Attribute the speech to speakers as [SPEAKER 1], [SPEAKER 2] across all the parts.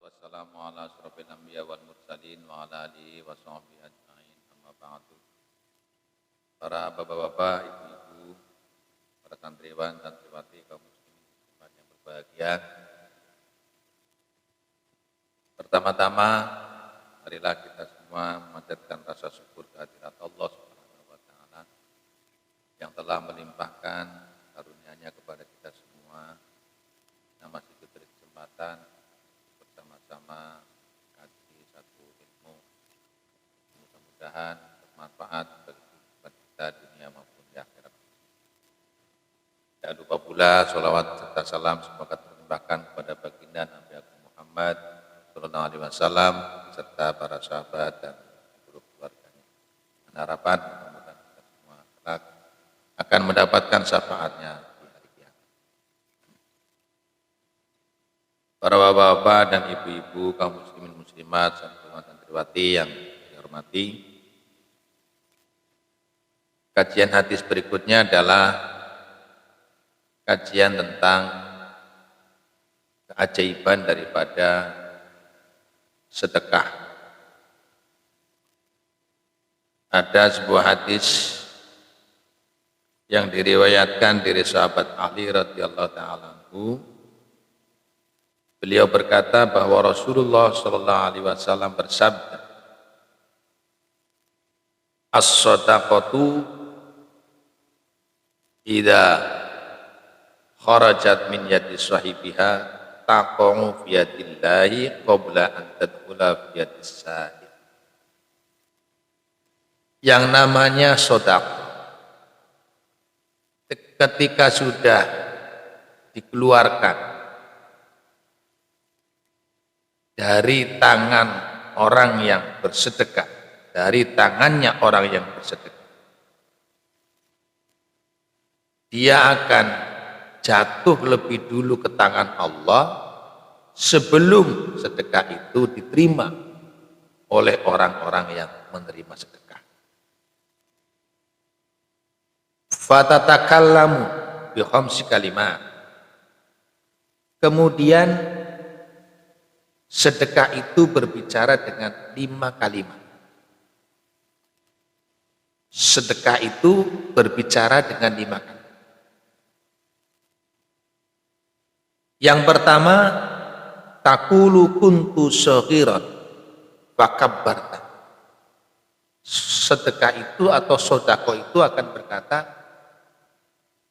[SPEAKER 1] Wassalamu ala asrofil anbiya wal mursalin wa ala alihi wa sahbihi ajma'in amma ba'du. Para bapak-bapak, ibu-ibu, para santriwan, santriwati, kaum muslimin yang berbahagia. Pertama-tama, marilah kita semua memanjatkan rasa syukur kehadirat Allah Subhanahu wa taala yang telah melimpahkan karunia-Nya kepada kita semua yang masih diberi kesempatan bersama-sama kaji satu ilmu. Mudah-mudahan bermanfaat bagi kehidupan kita dunia maupun di akhirat. Jangan lupa pula sholawat serta salam semoga terlimpahkan kepada baginda Nabi Agung Muhammad Sallallahu Alaihi Wasallam serta para sahabat dan seluruh keluarganya. Dan harapan mudah-mudahan kita semua kelak akan mendapatkan syafaatnya di hari kiamat. Para bapak-bapak dan ibu-ibu, kaum muslimin muslimat, santriwan santriwati yang dihormati. Kajian hadis berikutnya adalah kajian tentang keajaiban daripada sedekah. Ada sebuah hadis yang diriwayatkan dari sahabat Ali radhiyallahu taala anhu. Beliau berkata bahwa Rasulullah sallallahu alaihi wasallam bersabda, "As-shadaqatu idza kharajat min yadi sahibiha taqamu fi yadillahi qabla an tadkhula fi yadis sahib." Yang namanya sedekah ketika sudah dikeluarkan dari tangan orang yang bersedekah, dari tangannya orang yang bersedekah, dia akan jatuh lebih dulu ke tangan Allah sebelum sedekah itu diterima oleh orang-orang yang menerima sedekah. Fatatakallamu bi khamsi kalimat. Kemudian sedekah itu berbicara dengan 5 kalimat. Sedekah itu berbicara dengan 5 kalimat. Yang pertama, taqulu kuntu shaghiran fakabbarta. Sedekah itu atau sedekah itu akan berkata,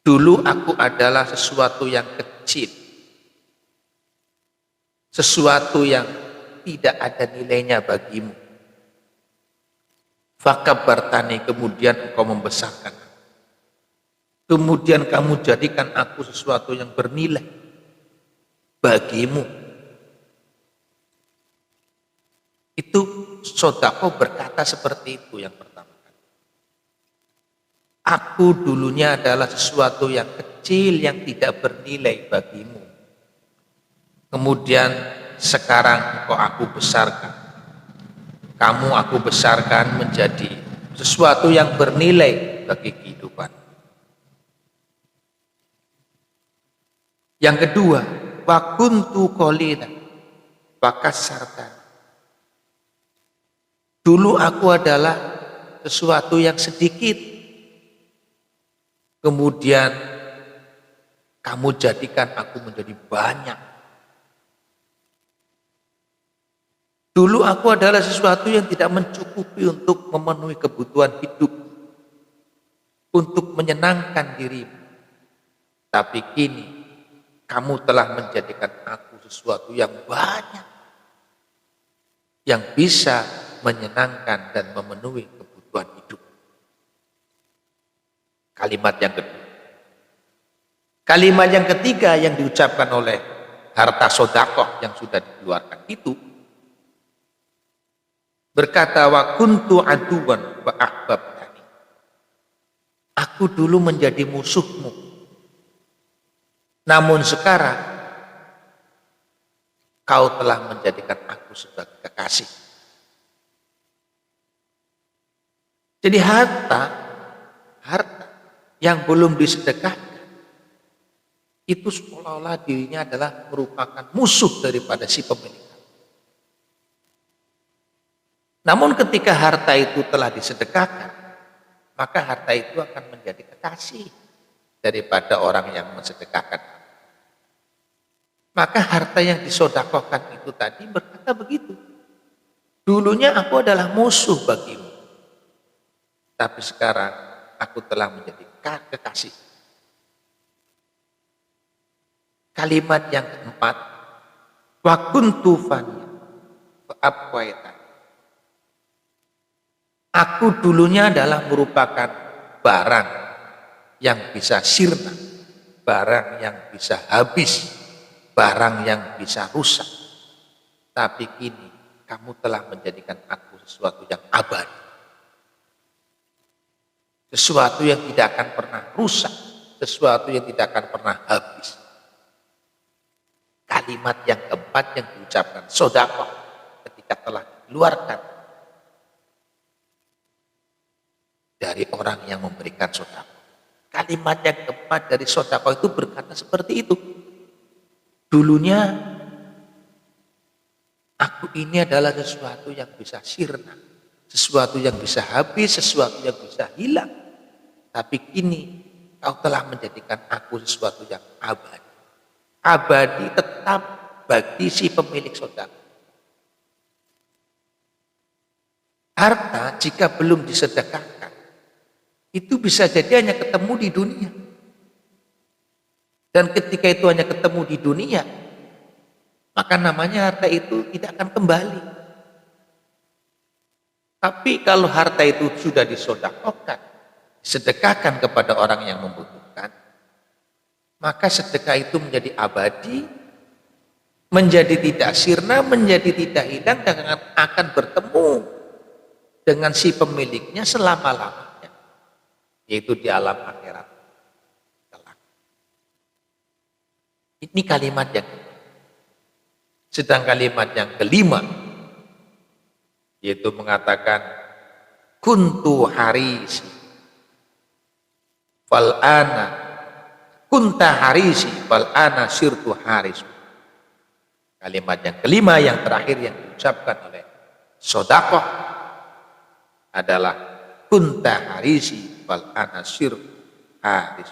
[SPEAKER 1] dulu aku adalah sesuatu yang kecil, sesuatu yang tidak ada nilainya bagimu. Fakabbartani, kemudian engkau membesarkan. Kemudian kamu jadikan aku sesuatu yang bernilai bagimu. Itu sedekah berkata seperti itu yang pertama. Aku dulunya adalah sesuatu yang kecil yang tidak bernilai bagimu. Kemudian sekarang engkau aku besarkan. Kamu aku besarkan menjadi sesuatu yang bernilai bagi kehidupan. Yang kedua, wa kuntu qalilan fakasarta. Dulu aku adalah sesuatu yang sedikit. Kemudian kamu jadikan aku menjadi banyak. Dulu aku adalah sesuatu yang tidak mencukupi untuk memenuhi kebutuhan hidup, untuk menyenangkan dirimu. Tapi kini kamu telah menjadikan aku sesuatu yang banyak, yang bisa menyenangkan dan memenuhi kebutuhan hidup. Kalimat yang kedua. Kalimat yang ketiga yang diucapkan oleh harta sedekah yang sudah dikeluarkan itu berkata, wa kuntu aduwan wa ahbabtani. Aku dulu menjadi musuhmu, namun sekarang kau telah menjadikan aku sebagai kekasih. Jadi harta yang belum disedekahkan itu seolah-olah dirinya adalah merupakan musuh daripada si pemilik.
[SPEAKER 2] Namun ketika harta itu telah disedekahkan, maka harta itu akan menjadi kekasih daripada orang yang mensedekahkan. Maka harta yang disodakohkan itu tadi berkata begitu. Dulunya aku adalah musuh bagimu, tapi sekarang aku telah menjadi kekasih. Kalimat yang keempat, wa kuntu faniya fa abqaita. Aku dulunya adalah merupakan barang yang bisa sirna, barang yang bisa habis, barang yang bisa rusak. Tapi kini kamu telah menjadikan aku sesuatu yang abadi, sesuatu yang tidak akan pernah rusak, sesuatu yang tidak akan pernah habis. Kalimat yang keempat yang diucapkan sedekah ketika telah dikeluarkan dari orang yang memberikan sedekah. Kalimat yang keempat dari sedekah itu berkata seperti itu. Dulunya aku ini adalah sesuatu yang bisa sirna, sesuatu yang bisa habis, sesuatu yang bisa hilang. Tapi kini kau telah menjadikan aku sesuatu yang abadi. Abadi tetap bagi si pemilik sedekah. Harta jika belum disedekahkan, itu bisa jadi hanya ketemu di dunia. Dan ketika itu hanya ketemu di dunia, maka namanya harta itu tidak akan kembali. Tapi kalau harta itu sudah disedekahkan, disedekahkan kepada orang yang membutuhkan, maka sedekah itu menjadi abadi, menjadi tidak sirna, menjadi tidak hilang, dan akan bertemu dengan si pemiliknya selama-lamanya, yaitu di alam akhirat. Ini kalimat yang kedua. Sedang kalimat yang kelima, yaitu mengatakan kuntu harisi fal ana kunta harisi fal ana sirtu haris. Kalimat yang kelima yang terakhir yang diucapkan oleh sedekah adalah kunta harisi fal ana sirtu haris.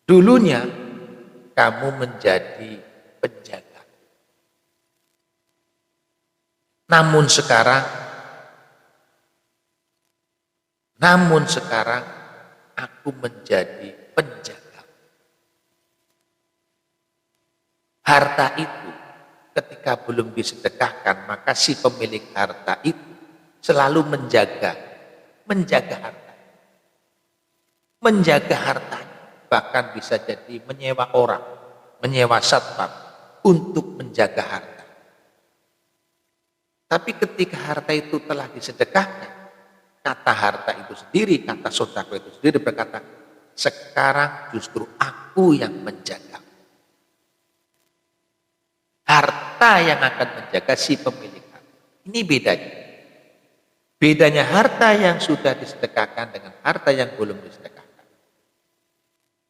[SPEAKER 2] Dulunya kamu menjadi penjaga, namun sekarang aku menjadi penjaga. Harta itu ketika belum disedekahkan, maka si pemilik harta itu selalu menjaga harta, menjaga hartanya. Bahkan bisa jadi menyewa orang, menyewa satpam untuk menjaga harta. Tapi ketika harta itu telah disedekahkan, kata harta itu sendiri, kata sedekah itu sendiri berkata, sekarang justru aku yang menjaga. Harta yang akan menjaga si pemilik harta. Ini bedanya. Bedanya harta yang sudah disedekahkan dengan harta yang belum disedekahkan.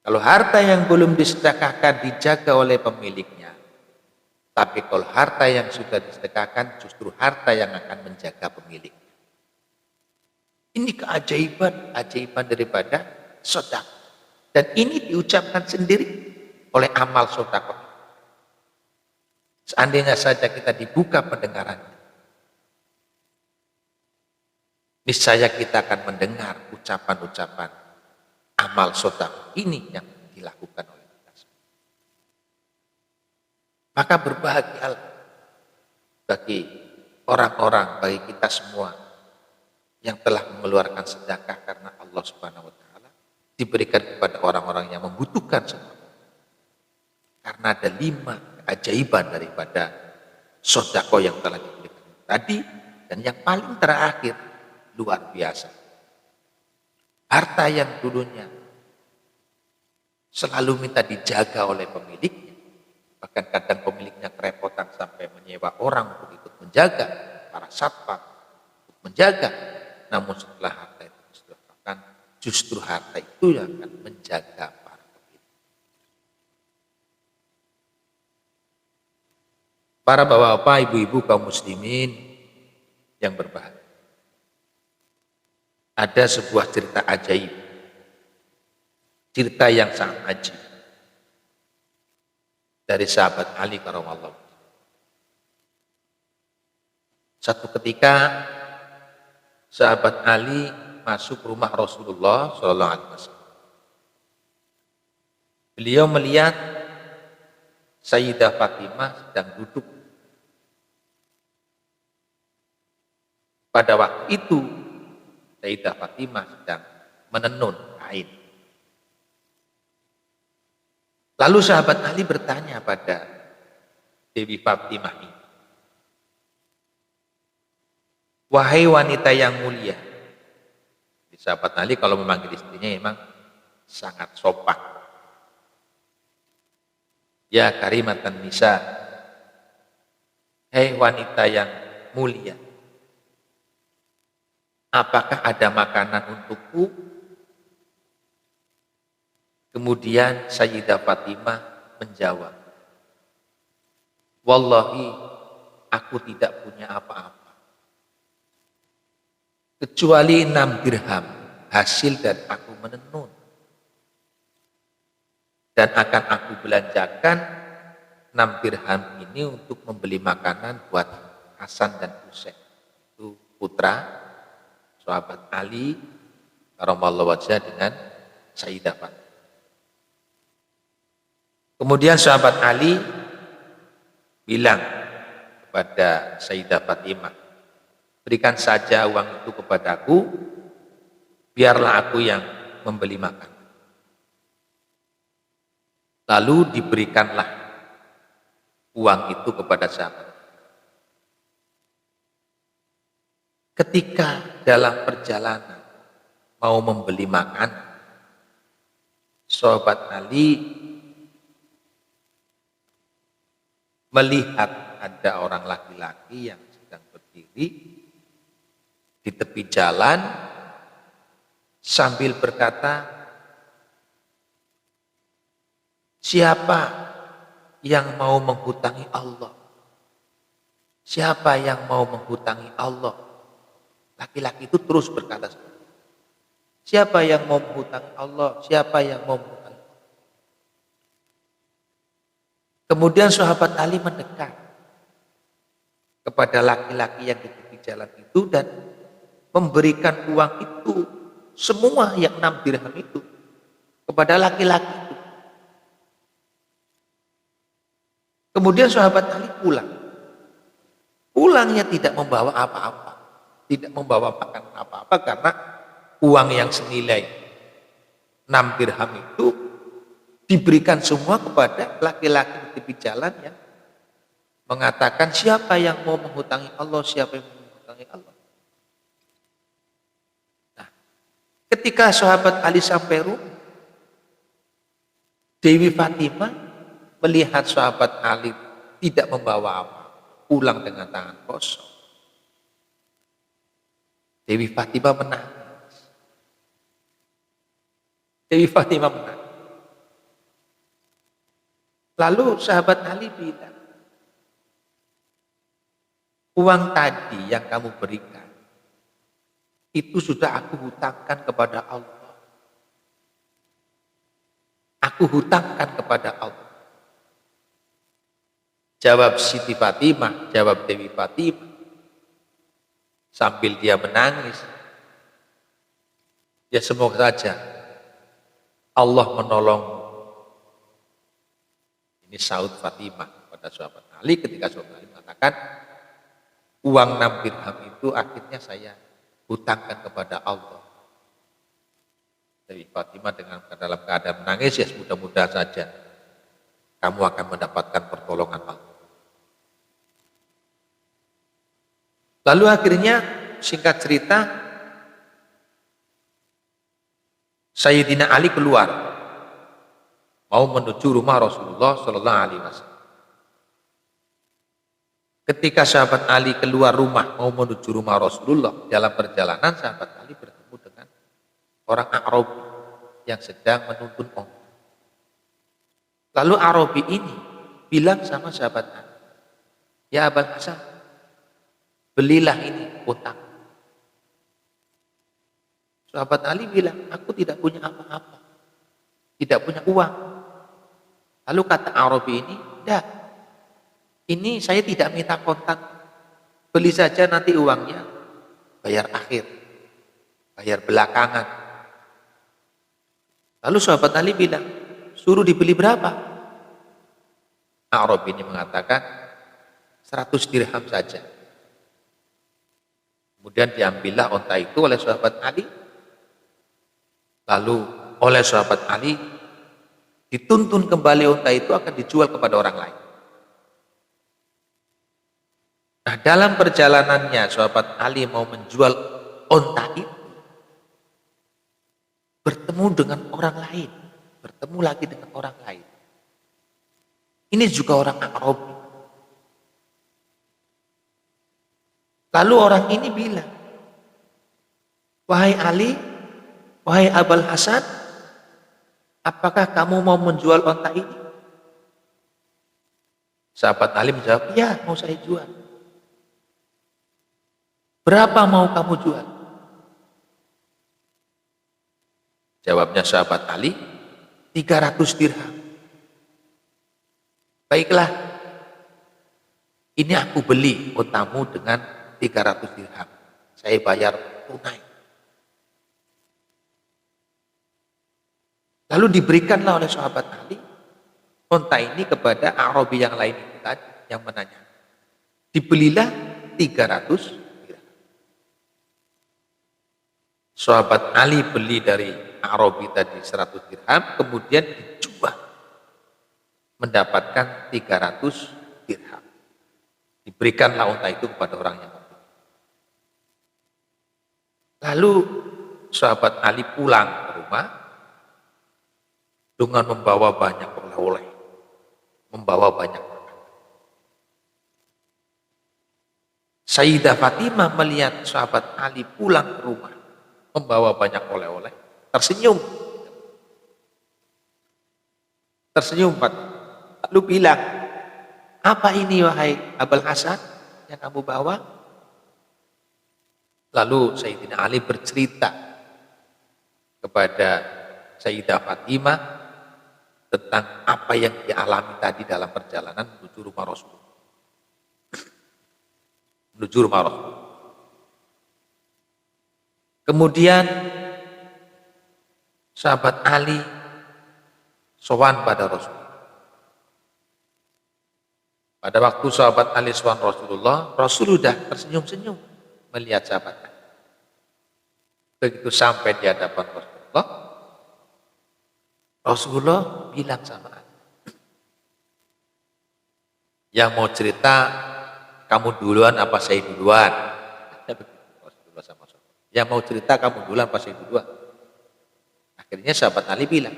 [SPEAKER 2] Kalau harta yang belum disedekahkan dijaga oleh pemiliknya, tapi kalau harta yang sudah disedekahkan justru harta yang akan menjaga pemiliknya. Ini keajaiban daripada sedekah. Dan ini diucapkan sendiri oleh amal sedekah. Seandainya saja kita dibuka pendengarannya, niscaya kita akan mendengar ucapan-ucapan amal sedekah ini yang dilakukan oleh kita semua. Maka berbahagialah bagi orang-orang, bagi kita semua yang telah mengeluarkan sedekah karena Allah Subhanahu wa taala, diberikan kepada orang-orang yang membutuhkan semua. Karena ada 5 keajaiban daripada sedekah yang telah diberikan tadi, dan yang paling terakhir luar biasa. Harta yang dulunya selalu minta dijaga oleh pemiliknya, bahkan kadang pemiliknya kerepotan sampai menyewa orang untuk ikut menjaga, para satpam untuk menjaga. Namun setelah harta itu disedekahkan, justru harta itu yang akan menjaga para pemilik. Para bapak-bapak, ibu-ibu kaum muslimin yang berbahaya. Ada sebuah cerita ajaib, cerita yang sangat ajib dari sahabat Ali karamallahu. Satu ketika sahabat Ali masuk rumah Rasulullah Shallallahu Alaihi Wasallam. Beliau melihat Sayyidah Fatimah sedang duduk. Pada waktu itu Sayyidah Fatimah sedang menenun kain. Lalu sahabat Ali bertanya pada Dewi Fatimah ini, "Wahai wanita yang mulia." Sahabat Ali kalau memanggil istrinya memang sangat sopan. "Ya karimatan nisa, hei wanita yang mulia, apakah ada makanan untukku?" Kemudian Sayyidah Fatimah menjawab, "Wallahi, aku tidak punya apa-apa kecuali 6 dirham hasil dari aku menenun. Dan akan aku belanjakan 6 dirham ini untuk membeli makanan buat Hasan dan Husain." Itu putra sahabat Ali karamallahu wajhah dengan Sayyidah Fatimah. Kemudian sahabat Ali bilang kepada Sayyidah Fatimah, "Berikan saja uang itu kepadaku, biarlah aku yang membeli makan." Lalu diberikanlah uang itu kepada sahabat. Ketika dalam perjalanan mau membeli makan, sahabat Ali melihat ada orang laki-laki yang sedang berdiri di tepi jalan sambil berkata, "Siapa yang mau menghutangi Allah? Siapa yang mau menghutangi Allah?" Laki-laki itu terus berkata, "Siapa yang mau menghutangi Allah? Siapa yang mau menghutangi?" Kemudian sahabat Ali mendekat kepada laki-laki yang di tepi jalan itu dan memberikan uang itu, semua yang 6 dirham itu, kepada laki-laki itu. Kemudian sahabat Ali pulang. Pulangnya tidak membawa apa-apa, tidak membawa makanan apa-apa karena uang yang senilai 6 dirham itu diberikan semua kepada laki-laki di tepi jalan yang mengatakan, "Siapa yang mau menghutangi Allah? Siapa yang mau menghutangi Allah?" Nah, ketika sahabat Ali sampai rumah, Dewi Fatimah melihat sahabat Ali tidak membawa apa, pulang dengan tangan kosong. Dewi Fatimah menangis. Dewi Fatimah menangis. Lalu sahabat Ali bilang, "Uang tadi yang kamu berikan, itu sudah aku hutangkan kepada Allah. Aku hutangkan kepada Allah." Jawab Siti Fatimah, jawab Dewi Fatimah, sambil dia menangis, "Ya semoga saja Allah menolong." Ini saud Fatimah pada sahabat Ali ketika sahabat Ali mengatakan, "Uang 6 dirham itu akhirnya saya hutangkan kepada Allah." Dewi Fatimah dalam keadaan menangis, "Ya mudah-mudahan saja kamu akan mendapatkan pertolongan Allah." Lalu akhirnya singkat cerita, Sayyidina Ali keluar mau menuju rumah Rasulullah Shallallahu Alaihi Wasallam. Ketika sahabat Ali keluar rumah mau menuju rumah Rasulullah, dalam perjalanan sahabat Ali bertemu dengan orang Arabi yang sedang menuntun onta. Lalu Arabi ini bilang sama sahabat Ali, "Ya Abul Hasan, belilah ini utang. Sahabat Ali bilang, aku tidak punya apa-apa, tidak punya uang. Lalu kata Arabi ini, tidak, ini saya tidak minta kontan, beli saja nanti uangnya, bayar akhir, bayar belakangan. Lalu sahabat Ali bilang, suruh dibeli berapa? Arabi ini mengatakan, 100 dirham saja. Kemudian diambillah onta itu oleh sahabat Ali. Lalu oleh sahabat Ali dituntun kembali unta itu akan dijual kepada orang lain. Nah, dalam perjalanannya sahabat Ali mau menjual unta itu, bertemu dengan orang lain, bertemu lagi dengan orang lain. Ini juga orang Arabi. Lalu orang ini bilang, wahai Ali, wahai Abul Hasan, apakah kamu mau menjual onta ini? Sahabat Ali menjawab, ya, mau saya jual. Berapa mau kamu jual? Jawabnya sahabat Ali, 300 dirham. Baiklah, ini aku beli ontamu dengan 300 dirham. Saya bayar tunai. Lalu diberikanlah oleh sahabat Ali onta ini kepada Arabi yang lain itu tadi yang menanya. Dibelilah 300 dirham. Sahabat Ali beli dari Arabi tadi 100 dirham, kemudian dijual mendapatkan 300 dirham. Diberikanlah onta itu kepada orang yang membeli. Lalu sahabat Ali pulang ke rumah dengan membawa banyak oleh-oleh, membawa banyak makanan. Sayyidah Fatimah melihat sahabat Ali pulang ke rumah, membawa banyak oleh-oleh, tersenyum. Tersenyum lalu bilang, apa ini wahai Abul Hasan yang kamu bawa? Lalu Sayyidina Ali bercerita kepada Sayyidah Fatimah tentang apa yang dialami tadi dalam perjalanan menuju rumah Rasul. Menuju rumah Rasul. Kemudian sahabat Ali sowan pada Rasul. Pada waktu sahabat Ali sowan Rasulullah, Rasul sudah tersenyum-senyum melihat sahabat Ali. Begitu sampai di hadapan Rasulullah, Rasulullah bilang sama Ali, yang mau cerita kamu duluan apa saya duluan? Rasulullah sama sahabat. Yang mau cerita kamu duluan apa saya duluan? Akhirnya sahabat Ali bilang,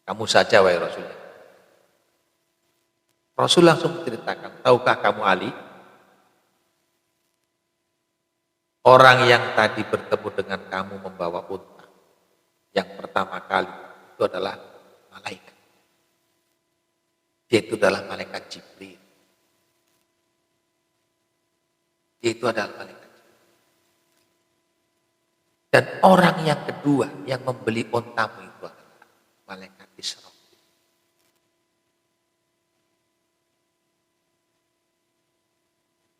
[SPEAKER 2] kamu saja wahai Rasulullah. Rasul langsung menceritakan, tahukah kamu Ali, orang yang tadi bertemu dengan kamu membawa unta, yang pertama kali itu adalah malaikat. Dia itu adalah malaikat Jibril. Dia itu adalah malaikat Jibril. Dan orang yang kedua yang membeli untamu itu adalah malaikat Israfil.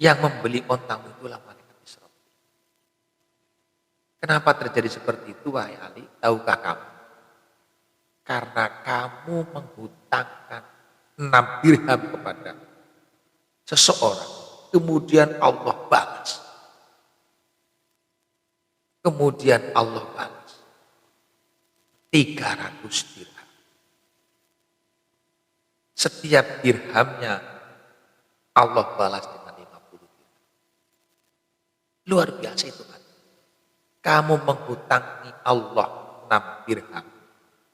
[SPEAKER 2] Yang membeli ontamu itulah malaikat Israfil. Kenapa terjadi seperti itu wahai Ali? Tahukah kamu? Karena kamu menghutangkan 6 dirham kepada seseorang, kemudian Allah balas. Kemudian Allah balas 300 dirham. Setiap dirhamnya Allah balas dengan 50 dirham. Luar biasa itu kan. Kamu menghutangi Allah 6 dirham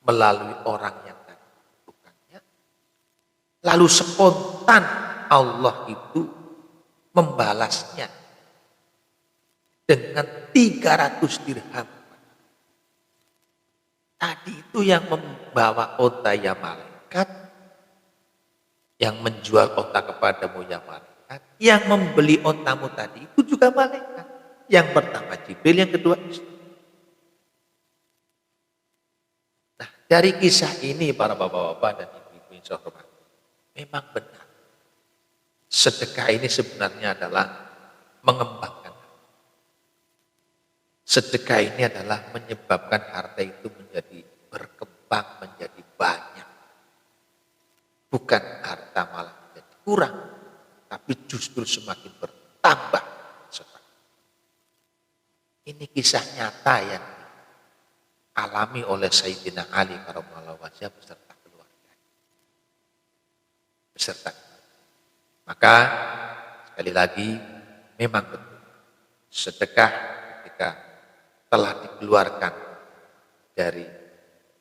[SPEAKER 2] melalui orang yang tadi bukannya. Lalu spontan Allah itu membalasnya dengan 300 dirham. Tadi itu yang membawa onta ya malaikat, yang menjual onta kepadamu ya malaikat, Yang membeli ontamu tadi itu juga malaikat. Yang pertama Jibril, yang kedua istri. Nah, dari kisah ini para bapak-bapak dan ibu-ibu yang saya hormati, memang benar. Sedekah ini sebenarnya adalah mengembangkan. Sedekah ini adalah menyebabkan harta itu menjadi berkembang, menjadi banyak. Bukan harta malah menjadi kurang, tapi justru semakin bertambah. Ini kisah nyata yang alami oleh Sayyidina Ali karramallahu wajhahu beserta keluarga. Maka sekali lagi memang betul sedekah ketika telah dikeluarkan dari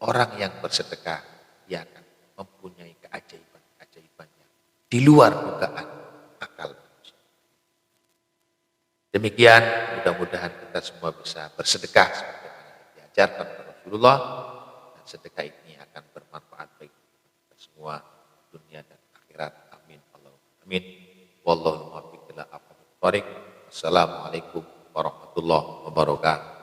[SPEAKER 2] orang yang bersedekah, dia akan mempunyai keajaiban-keajaibannya di luar dugaan akal manusia. Demikian, mudah-mudahan kita semua bisa bersedekah sebagaimana yang diajarkan oleh Rasulullah, dan sedekah ini akan bermanfaat bagi kita semua dunia dan akhirat. Amin. Allahumma amin. Wallahu muwaffiq ila aqwamit thoriq. Wassalamualaikum warahmatullahi wabarakatuh.